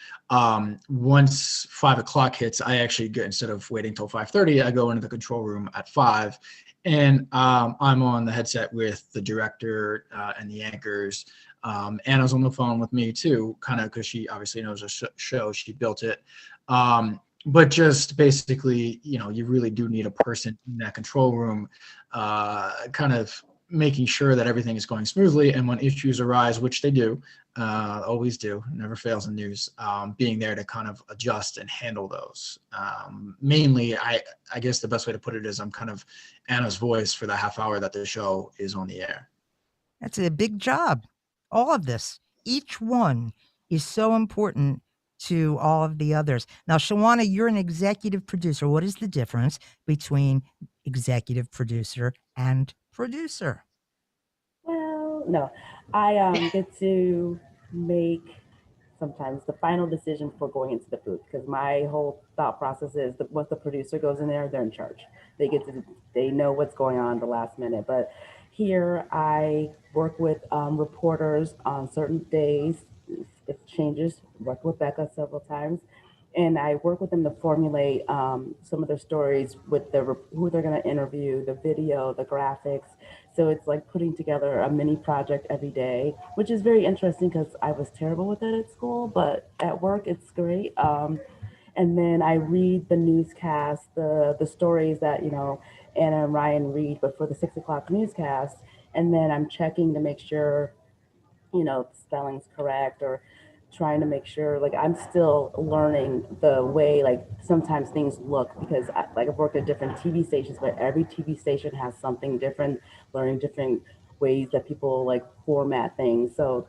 once 5 o'clock hits, I actually get, instead of waiting till 5:30, I go into the control room at 5, and I'm on the headset with the director and the anchors. Anna's on the phone with me too, kind of because she obviously knows the show, she built it. But just basically, you really do need a person in that control room, kind of making sure that everything is going smoothly. And when issues arise, which they do, always do, never fails in news, being there to kind of adjust and handle those. Mainly, I guess the best way to put it is I'm kind of Anna's voice for the half hour that the show is on the air. That's a big job. All of this, each one is so important to all of the others. Now, Shawana, you're an executive producer. What is the difference between executive producer and producer? Well, no, I get to make sometimes the final decision for going into the booth, because my whole thought process is that once the producer goes in there, they're in charge. They know what's going on at the last minute. But here I work with reporters on certain days. If it changes, worked with Becca several times. And I work with them to formulate some of their stories with who they're going to interview, the video, the graphics. So it's like putting together a mini project every day, which is very interesting because I was terrible with it at school, but at work it's great. And then I read the newscast, the stories that Anna and Ryan read, but for the 6 o'clock newscast. And then I'm checking to make sure the spelling's correct, or trying to make sure, like, I'm still learning the way, like, sometimes things look, because I've worked at different TV stations, but every TV station has something different, learning different ways that people like format things. So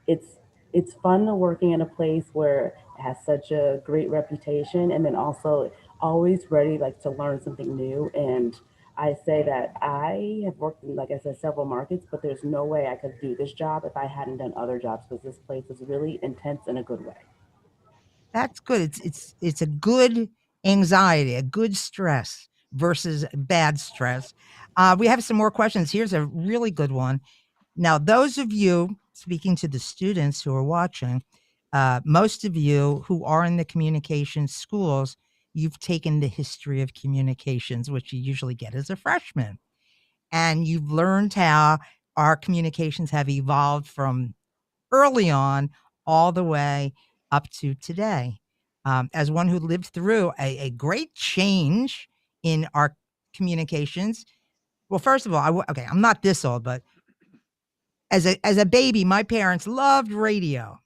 it's fun working in a place where it has such a great reputation, and then also always ready like to learn something new. And I say that I have worked in, like I said, several markets, but there's no way I could do this job if I hadn't done other jobs, because this place is really intense in a good way. That's good. It's a good anxiety, a good stress versus bad stress. We have some more questions. Here's a really good one. Now, those of you, speaking to the students who are watching, most of you who are in the communications schools, you've taken the history of communications, which you usually get as a freshman. And you've learned how our communications have evolved from early on all the way up to today. As one who lived through a great change in our communications. Well, first of all, I'm not this old, but as a baby, my parents loved radio,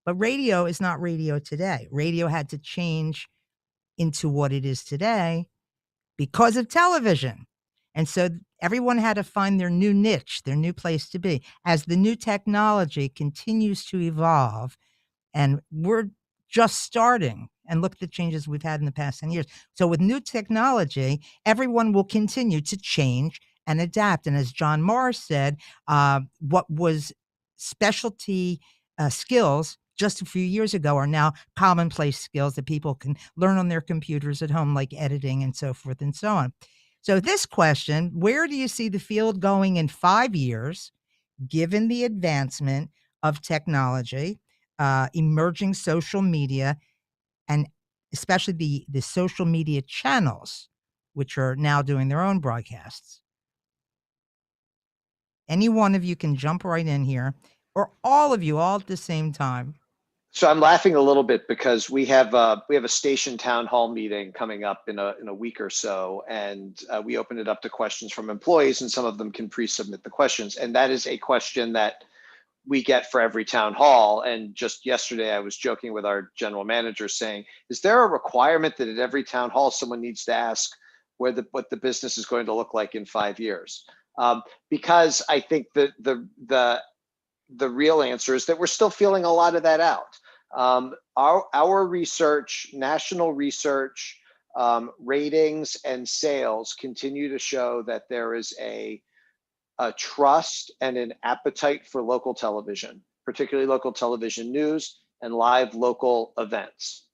but radio is not radio today. Radio had to change into what it is today because of television. And so everyone had to find their new niche, their new place to be. As the new technology continues to evolve, and we're just starting, and look at the changes we've had in the past 10 years. So with new technology, everyone will continue to change and adapt. And as John Morris said, what was specialty skills just a few years ago are now commonplace skills that people can learn on their computers at home, like editing and so forth and so on. So this question, where do you see the field going in 5 years, given the advancement of technology, emerging social media, and especially the social media channels which are now doing their own broadcasts. Any one of you can jump right in here, or all of you all at the same time. So I'm laughing a little bit because we have a station town hall meeting coming up in a week or so, and we open it up to questions from employees, and some of them can pre-submit the questions. And that is a question that we get for every town hall. And just yesterday, I was joking with our general manager saying, is there a requirement that at every town hall someone needs to ask what the business is going to look like in 5 years? Because I think that the real answer is that we're still feeling a lot of that out. Our research, national research, ratings and sales continue to show that there is a trust and an appetite for local television, particularly local television news and live local events.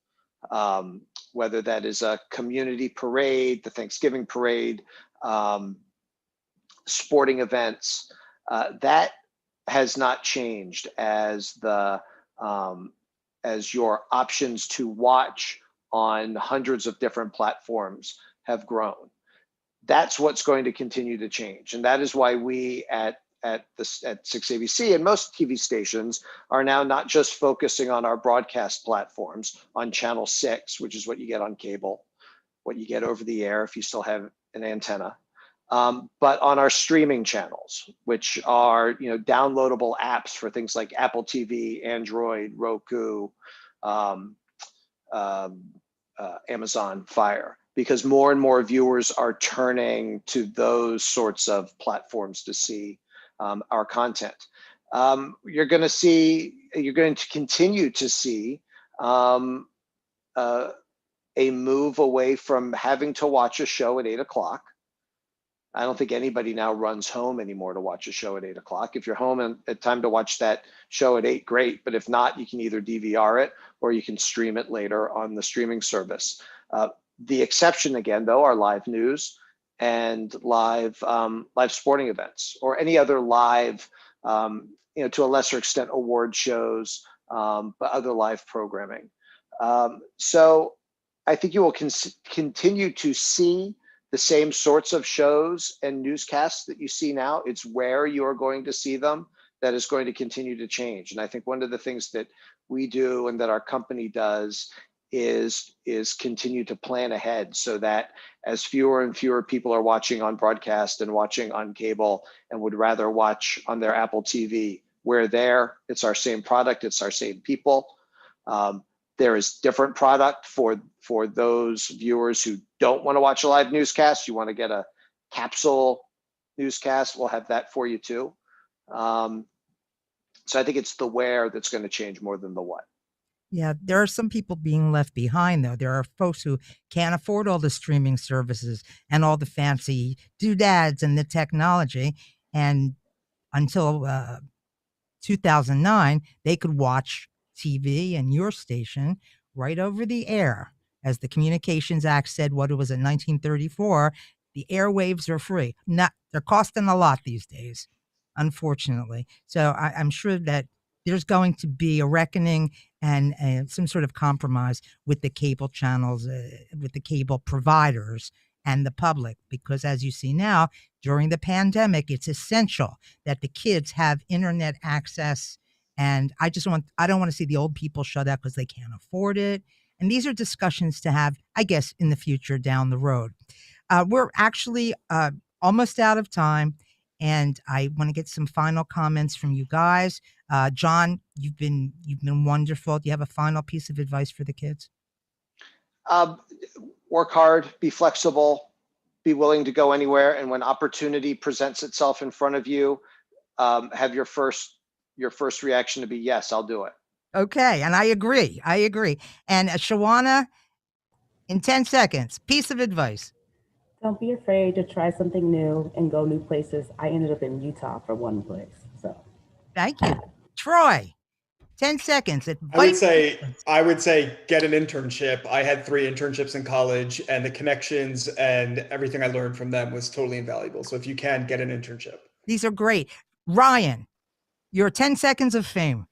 Whether that is a community parade, the Thanksgiving parade, sporting events, that has not changed as your options to watch on hundreds of different platforms have grown. That's what's going to continue to change. And that is why we at 6ABC and most TV stations are now not just focusing on our broadcast platforms on channel 6, which is what you get on cable, what you get over the air if you still have an antenna, but on our streaming channels, which are downloadable apps for things like Apple TV, Android, Roku, Amazon Fire, because more and more viewers are turning to those sorts of platforms to see our content. You're going to continue to see a move away from having to watch a show at 8 o'clock. I don't think anybody now runs home anymore to watch a show at 8 o'clock. If you're home at time to watch that show at 8, great. But if not, you can either DVR it or you can stream it later on the streaming service. The exception, again, though, are live news and live sporting events or any other live, to a lesser extent, award shows, but other live programming. So I think you will continue to see the same sorts of shows and newscasts that you see now. It's where you're going to see them that is going to continue to change. And I think one of the things that we do and that our company does is continue to plan ahead so that as fewer and fewer people are watching on broadcast and watching on cable and would rather watch on their Apple TV, we're there. It's our same product. It's our same people. There is different product for those viewers who don't want to watch a live newscast. You want to get a capsule newscast, we'll have that for you too. So I think it's the where that's going to change more than the what. Yeah, there are some people being left behind, though. There are folks who can't afford all the streaming services and all the fancy doodads and the technology. And until 2009, they could watch TV and your station right over the air. As the Communications Act said, what it was in 1934, the airwaves are free. They're costing a lot these days, unfortunately. So I'm sure that there's going to be a reckoning and some sort of compromise with the cable channels, with the cable providers and the public, because as you see now, during the pandemic, it's essential that the kids have internet access. And I don't want to see the old people shut out because they can't afford it. And these are discussions to have, I guess, in the future down the road. We're actually almost out of time. And I want to get some final comments from you guys. John, you've been wonderful. Do you have a final piece of advice for the kids? Work hard, be flexible, be willing to go anywhere. And when opportunity presents itself in front of you, have your first reaction to be, yes, I'll do it. Okay. And I agree. And Shawana, in 10 seconds, piece of advice. Don't be afraid to try something new and go new places. I ended up in Utah for one place. So thank you. Troy, 10 seconds. I would say get an internship. I had 3 internships in college, and the connections and everything I learned from them was totally invaluable. So if you can, get an internship. These are great. Ryan, your 10 seconds of fame.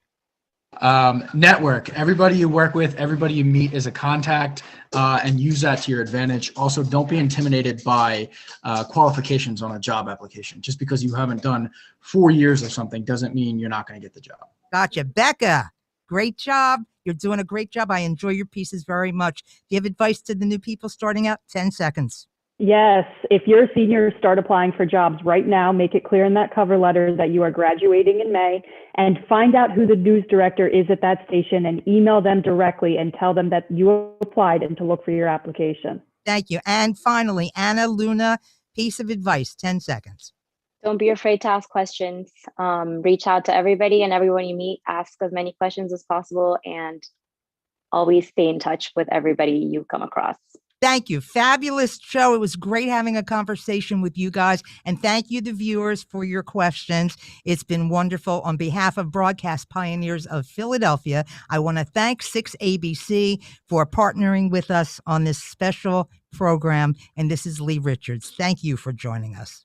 Network. Everybody you work with, everybody you meet is a contact, and use that to your advantage. Also, don't be intimidated by qualifications on a job application. Just because you haven't done 4 years or something doesn't mean you're not going to get the job. Gotcha. Becca, great job. You're doing a great job. I enjoy your pieces very much. Give advice to the new people starting out. 10 seconds. Yes, if you're a senior, start applying for jobs right now. Make it clear in that cover letter that you are graduating in May, and find out who the news director is at that station and email them directly and tell them that you applied and to look for your application. Thank you. And finally, Anna Luna, piece of advice, 10 seconds. Don't be afraid to ask questions. Reach out to everybody and everyone you meet. Ask as many questions as possible, and always stay in touch with everybody you come across. Thank you. Fabulous show. It was great having a conversation with you guys. And thank you, the viewers, for your questions. It's been wonderful. On behalf of Broadcast Pioneers of Philadelphia, I want to thank 6ABC for partnering with us on this special program. And this is Lee Richards. Thank you for joining us.